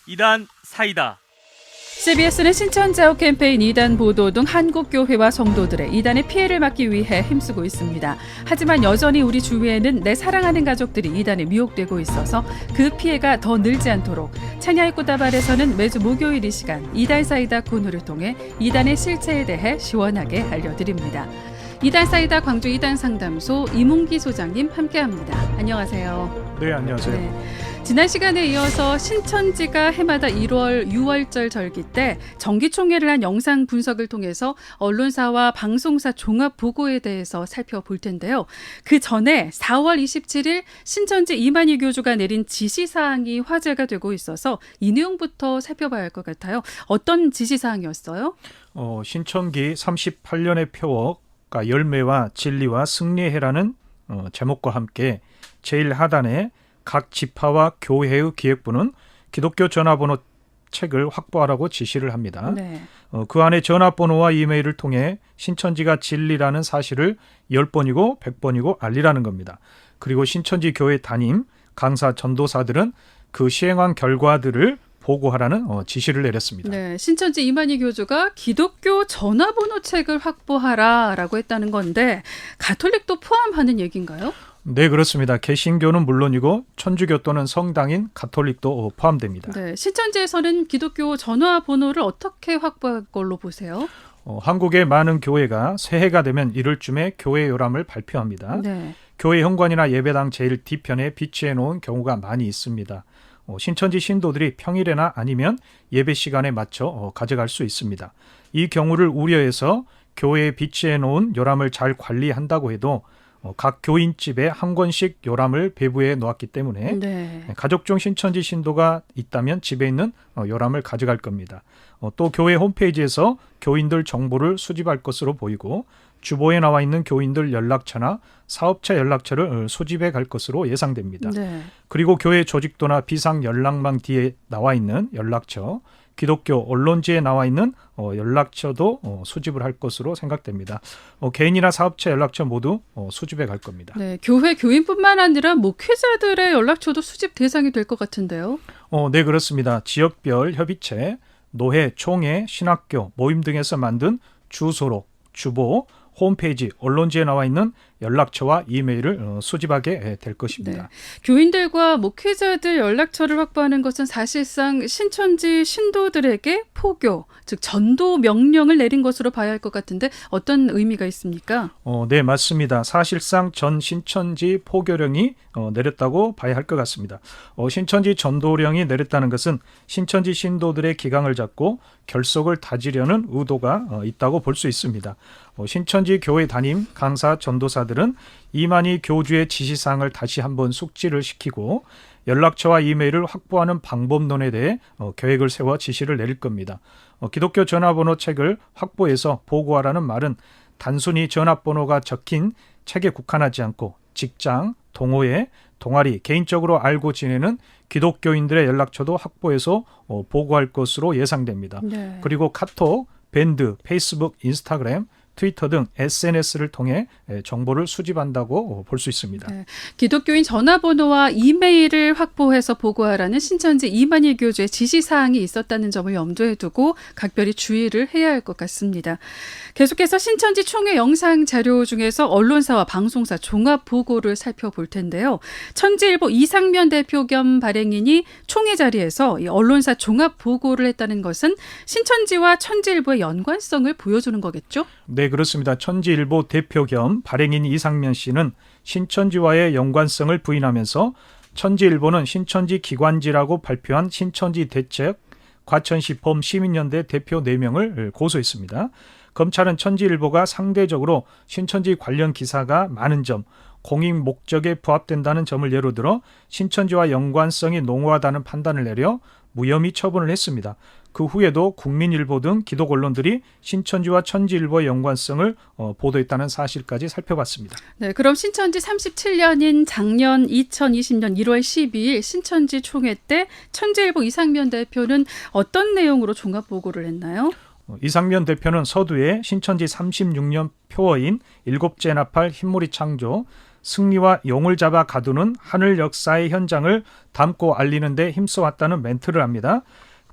이단 사이다. CBS는 신천지아웃 캠페인 이단 보도 등 한국교회와 성도들의 이단의 피해를 막기 위해 힘쓰고 있습니다. 하지만 여전히 우리 주위에는 내 사랑하는 가족들이 이단에 미혹되고 있어서 그 피해가 더 늘지 않도록 찬야의 꽃다발에서는 매주 목요일 이 시간 이단 사이다 코너를 통해 이단의 실체에 대해 시원하게 알려드립니다. 이단 사이다 광주 이단 상담소 이문기 소장님 함께합니다. 안녕하세요. 네, 안녕하세요. 네. 지난 시간에 이어서 신천지가 해마다 1월, 6월절 절기 때 정기총회를 한 영상 분석을 통해서 언론사와 방송사 종합 보고에 대해서 살펴볼 텐데요. 그 전에 4월 27일 신천지 이만희 교주가 내린 지시사항이 화제가 되고 있어서 이 내용부터 살펴봐야 할 것 같아요. 어떤 지시사항이었어요? 신천기 38년의 표어가 열매와 진리와 승리해라는 제목과 함께 제1하단에 각 지파와 교회의 기획부는 기독교 전화번호 책을 확보하라고 지시를 합니다. 네. 그 안에 전화번호와 이메일을 통해 신천지가 진리라는 사실을 10번이고 100번이고 알리라는 겁니다. 그리고 신천지 교회 담임, 강사, 전도사들은 그 시행한 결과들을 보고하라는 지시를 내렸습니다. 네, 신천지 이만희 교주가 기독교 전화번호 책을 확보하라라고 했다는 건데 가톨릭도 포함하는 얘기인가요? 네, 그렇습니다. 개신교는 물론이고 천주교 또는 성당인 가톨릭도 포함됩니다. 네, 신천지에서는 기독교 전화번호를 어떻게 확보할 걸로 보세요? 한국의 많은 교회가 새해가 되면 이럴 쯤에 교회 요람을 발표합니다. 네. 교회 현관이나 예배당 제일 뒤편에 비치해 놓은 경우가 많이 있습니다. 신천지 신도들이 평일에나 아니면 예배 시간에 맞춰 가져갈 수 있습니다. 이 경우를 우려해서 교회에 비치해 놓은 요람을 잘 관리한다고 해도 각 교인집에 한 권씩 요람을 배부해 놓았기 때문에 네. 가족 중 신천지 신도가 있다면 집에 있는 요람을 가져갈 겁니다. 또 교회 홈페이지에서 교인들 정보를 수집할 것으로 보이고 주보에 나와 있는 교인들 연락처나 사업자 연락처를 수집해 갈 것으로 예상됩니다. 네. 그리고 교회 조직도나 비상 연락망 뒤에 나와 있는 연락처, 기독교 언론지에 나와 있는 연락처도 수집을 할 것으로 생각됩니다. 개인이나 사업체 연락처 모두 수집해 갈 겁니다. 네, 교회 교인뿐만 아니라 목회자들의 연락처도 수집 대상이 될 것 같은데요. 네, 그렇습니다. 지역별 협의체, 노회, 총회, 신학교, 모임 등에서 만든 주소록, 주보, 홈페이지, 언론지에 나와 있는 연락처와 이메일을 수집하게 될 것입니다. 네. 교인들과 목회자들 연락처를 확보하는 것은 사실상 신천지 신도들에게 포교, 즉 전도 명령을 내린 것으로 봐야 할 것 같은데 어떤 의미가 있습니까? 네, 맞습니다. 사실상 전 신천지 포교령이 내렸다고 봐야 할 것 같습니다. 신천지 전도령이 내렸다는 것은 신천지 신도들의 기강을 잡고 결속을 다지려는 의도가 있다고 볼 수 있습니다. 신천지 교회 담임, 강사, 전도사들은 이만희 교주의 지시사항을 다시 한번 숙지를 시키고 연락처와 이메일을 확보하는 방법론에 대해 계획을 세워 지시를 내릴 겁니다. 기독교 전화번호 책을 확보해서 보고하라는 말은 단순히 전화번호가 적힌 책에 국한하지 않고 직장, 동호회, 동아리, 개인적으로 알고 지내는 기독교인들의 연락처도 확보해서 보고할 것으로 예상됩니다. 네. 그리고 카톡, 밴드, 페이스북, 인스타그램, 트위터 등 SNS를 통해 정보를 수집한다고 볼 수 있습니다. 네. 기독교인 전화번호와 이메일을 확보해서 보고하라는 신천지 이만희 교주의 지시사항이 있었다는 점을 염두에 두고 각별히 주의를 해야 할 것 같습니다. 계속해서 신천지 총회 영상 자료 중에서 언론사와 방송사 종합 보고를 살펴볼 텐데요. 천지일보 이상면 대표 겸 발행인이 총회 자리에서 이 언론사 종합 보고를 했다는 것은 신천지와 천지일보의 연관성을 보여주는 거겠죠? 네, 그렇습니다. 천지일보 대표 겸 발행인 이상면 씨는 신천지와의 연관성을 부인하면서 천지일보는 신천지 기관지라고 발표한 신천지 대책 과천시 범시민연대 대표 4명을 고소했습니다. 검찰은 천지일보가 상대적으로 신천지 관련 기사가 많은 점, 공익 목적에 부합된다는 점을 예로 들어 신천지와 연관성이 농후하다는 판단을 내려 무혐의 처분을 했습니다. 그 후에도 국민일보 등 기독 언론들이 신천지와 천지일보의 연관성을 보도했다는 사실까지 살펴봤습니다. 네, 그럼 신천지 37년인 작년 2020년 1월 12일 신천지 총회 때 천지일보 이상면 대표는 어떤 내용으로 종합 보고를 했나요? 이상면 대표는 서두에 신천지 36년 표어인 일곱째 나팔 흰무리 창조, 승리와 용을 잡아 가두는 하늘 역사의 현장을 담고 알리는 데 힘써왔다는 멘트를 합니다.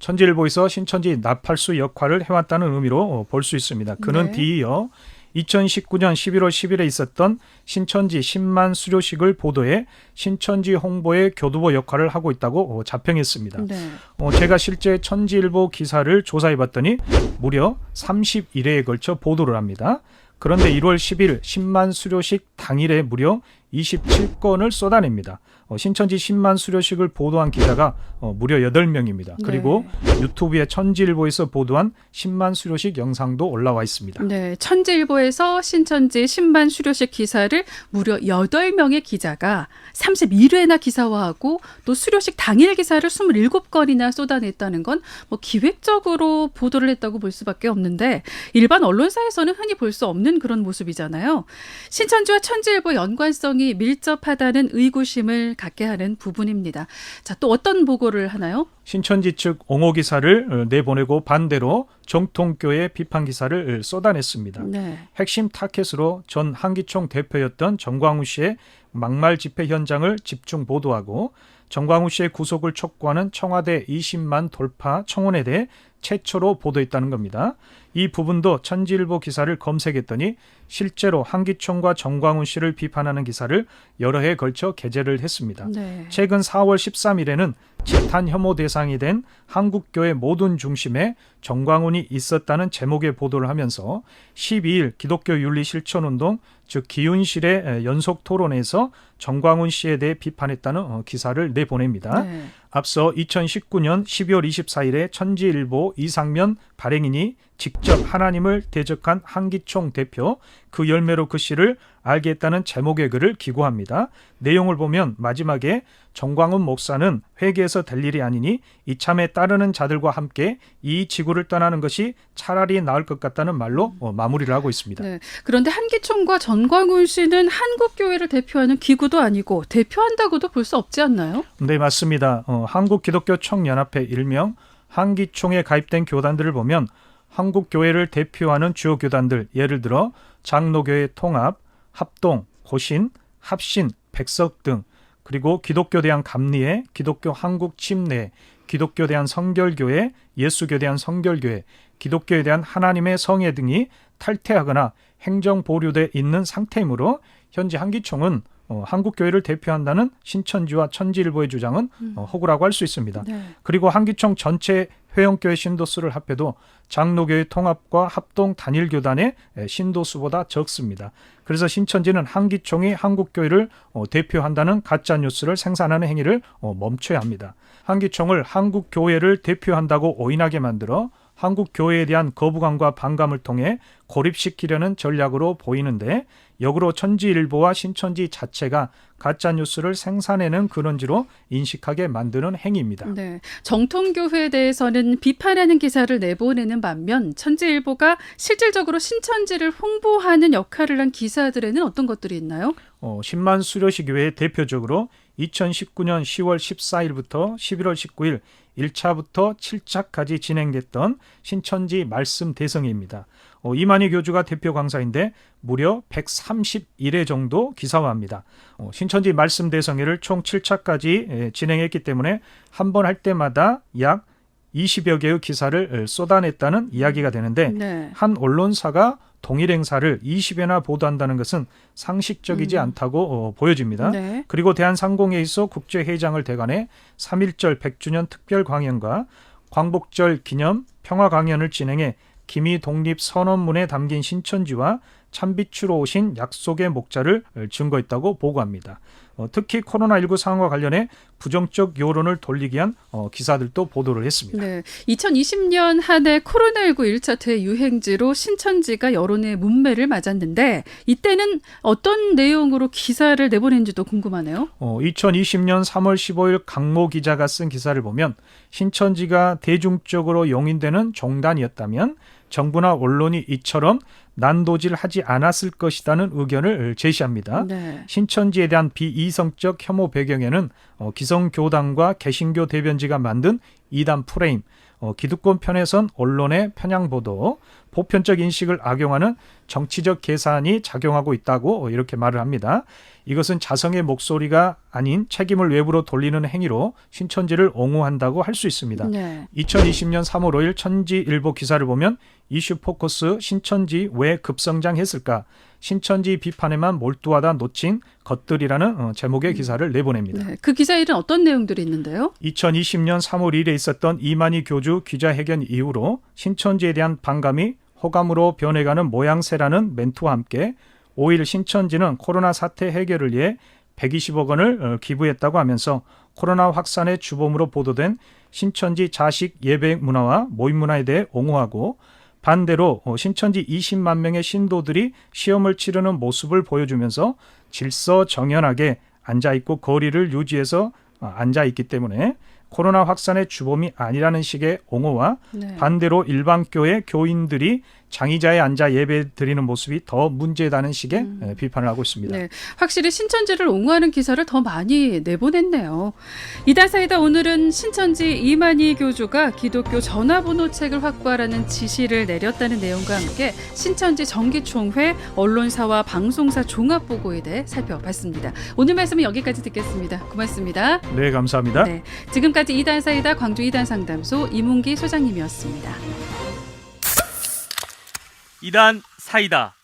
천지일보에서 신천지 나팔수 역할을 해왔다는 의미로 볼 수 있습니다. 그는 네. 뒤이어 2019년 11월 10일에 있었던 신천지 10만 수료식을 보도해 신천지 홍보의 교두보 역할을 하고 있다고 자평했습니다. 네. 제가 실제 천지일보 기사를 조사해봤더니 무려 31회에 걸쳐 보도를 합니다. 그런데 1월 10일 10만 수료식 당일에 무려 27건을 쏟아냅니다. 신천지 10만 수료식을 보도한 기자가 무려 8명입니다. 그리고 유튜브에 천지일보에서 보도한 10만 수료식 영상도 올라와 있습니다. 네, 천지일보에서 신천지 10만 수료식 기사를 무려 8명의 기자가 31회나 기사화하고 또 수료식 당일 기사를 27건이나 쏟아냈다는 건 뭐 기획적으로 보도를 했다고 볼 수밖에 없는데 일반 언론사에서는 흔히 볼 수 없는 그런 모습이잖아요. 신천지와 천지일보 연관성이 밀접하다는 의구심을 갖게 하는 부분입니다. 자, 또 어떤 보고를 하나요? 신천지 측 옹호 기사를 내보내고 반대로 정통교회 비판 기사를 쏟아냈습니다. 네. 핵심 타켓으로 전 한기총 대표였던 정광훈 씨의 막말 집회 현장을 집중 보도하고 정광훈 씨의 구속을 촉구하는 청와대 20만 돌파 청원에 대해 최초로 보도했다는 겁니다. 이 부분도 천지일보 기사를 검색했더니 실제로 한기총과 정광훈 씨를 비판하는 기사를 여러 해에 걸쳐 게재를 했습니다. 네. 최근 4월 13일에는 집단 혐오 대상이 된 한국교회 모든 중심에 정광훈이 있었다는 제목의 보도를 하면서 12일 기독교 윤리 실천운동 즉 기윤실의 연속 토론에서 정광훈 씨에 대해 비판했다는 기사를 내보냅니다. 네. 앞서 2019년 12월 24일에 천지일보 이상면 발행인이 직접 하나님을 대적한 한기총 대표 그 열매로 그 씨를 알게 했다는 제목의 글을 기고합니다. 내용을 보면 마지막에 정광훈 목사는 회개해서 될 일이 아니니 이참에 따르는 자들과 함께 이 지구를 떠나는 것이 차라리 나을 것 같다는 말로 마무리를 하고 있습니다. 네. 그런데 한기총과 정광훈 씨는 한국교회를 대표하는 기구도 아니고 대표한다고도 볼 수 없지 않나요? 네, 맞습니다. 한국기독교총연합회 일명 한기총에 가입된 교단들을 보면 한국교회를 대표하는 주요 교단들, 예를 들어 장로교회 통합, 합동, 고신, 합신, 백석 등, 그리고 기독교 대한 감리회, 기독교 한국 침례, 기독교 대한 성결교회, 예수교 대한 성결교회, 기독교에 대한 하나님의 성회 등이 탈퇴하거나 행정 보류돼 있는 상태이므로 현재 한기총은 한국교회를 대표한다는 신천지와 천지일보의 주장은 허구라고 할 수 있습니다. 네. 그리고 한기총 전체 회원교회 신도수를 합해도 장로교회 통합과 합동 단일교단의 신도수보다 적습니다. 그래서 신천지는 한기총이 한국교회를 대표한다는 가짜뉴스를 생산하는 행위를 멈춰야 합니다. 한기총을 한국교회를 대표한다고 오인하게 만들어 한국교회에 대한 거부감과 반감을 통해 고립시키려는 전략으로 보이는데 역으로 천지일보와 신천지 자체가 가짜뉴스를 생산해내는 근원지로 인식하게 만드는 행위입니다. 네. 정통교회에 대해서는 비판하는 기사를 내보내는 반면 천지일보가 실질적으로 신천지를 홍보하는 역할을 한 기사들에는 어떤 것들이 있나요? 10만 수료식 외에 대표적으로 2019년 10월 14일부터 11월 19일 1차부터 7차까지 진행됐던 신천지 말씀 대성회입니다. 이만희 교주가 대표 강사인데 무려 131회 정도 기사화합니다. 신천지 말씀 대성회를 총 7차까지 진행했기 때문에 한 번 할 때마다 약 20여 개의 기사를 쏟아냈다는 이야기가 되는데 네. 한 언론사가 동일 행사를 20회나 보도한다는 것은 상식적이지 않다고 보여집니다. 네. 그리고 대한상공회의소 국제회장을 대관해 3.1절 100주년 특별 강연과 광복절 기념 평화 강연을 진행해 기미 독립 선언문에 담긴 신천지와 참빛으로 오신 약속의 목자를 증거했다고 보고합니다. 특히 코로나19 상황과 관련해 부정적 여론을 돌리기 위한 기사들도 보도를 했습니다. 네. 2020년 한 해 코로나19 1차 대유행지로 신천지가 여론의 문매를 맞았는데 이때는 어떤 내용으로 기사를 내보낸지도 궁금하네요. 2020년 3월 15일 강모 기자가 쓴 기사를 보면 신천지가 대중적으로 용인되는 종단이었다면 정부나 언론이 이처럼 난도질하지 않았을 것이라는 의견을 제시합니다. 네. 신천지에 대한 비이성적 혐오 배경에는 기성교단과 개신교 대변지가 만든 이단 프레임, 기득권 편에 선 언론의 편향 보도, 보편적 인식을 악용하는 정치적 계산이 작용하고 있다고 이렇게 말을 합니다. 이것은 자성의 목소리가 아닌 책임을 외부로 돌리는 행위로 신천지를 옹호한다고 할 수 있습니다. 네. 2020년 3월 5일 천지일보 기사를 보면 이슈 포커스 신천지 왜 급성장했을까? 신천지 비판에만 몰두하다 놓친 것들이라는 제목의 기사를 내보냅니다. 네. 그 기사에는 어떤 내용들이 있는데요? 2020년 3월 1일에 있었던 이만희 교주 기자회견 이후로 신천지에 대한 반감이 호감으로 변해가는 모양새라는 멘트와 함께 5일 신천지는 코로나 사태 해결을 위해 120억 원을 기부했다고 하면서 코로나 확산의 주범으로 보도된 신천지 자식 예배 문화와 모임 문화에 대해 옹호하고, 반대로 신천지 20만 명의 신도들이 시험을 치르는 모습을 보여주면서 질서정연하게 앉아있고 거리를 유지해서 앉아있기 때문에 코로나 확산의 주범이 아니라는 식의 옹호와, 네. 반대로 일반 교회 교인들이 장의자에 앉아 예배 드리는 모습이 더 문제다는 식의 비판을 하고 있습니다. 네, 확실히 신천지를 옹호하는 기사를 더 많이 내보냈네요. 이다사이다 오늘은 신천지 이만희 교주가 기독교 전화번호 책을 확보하라는 지시를 내렸다는 내용과 함께 신천지 정기총회, 언론사와 방송사 종합보고에 대해 살펴봤습니다. 오늘 말씀은 여기까지 듣겠습니다. 고맙습니다. 네, 감사합니다. 네, 지금까지 이단사이다 광주 이단상담소 이문기 소장님이었습니다. 이단 사이다.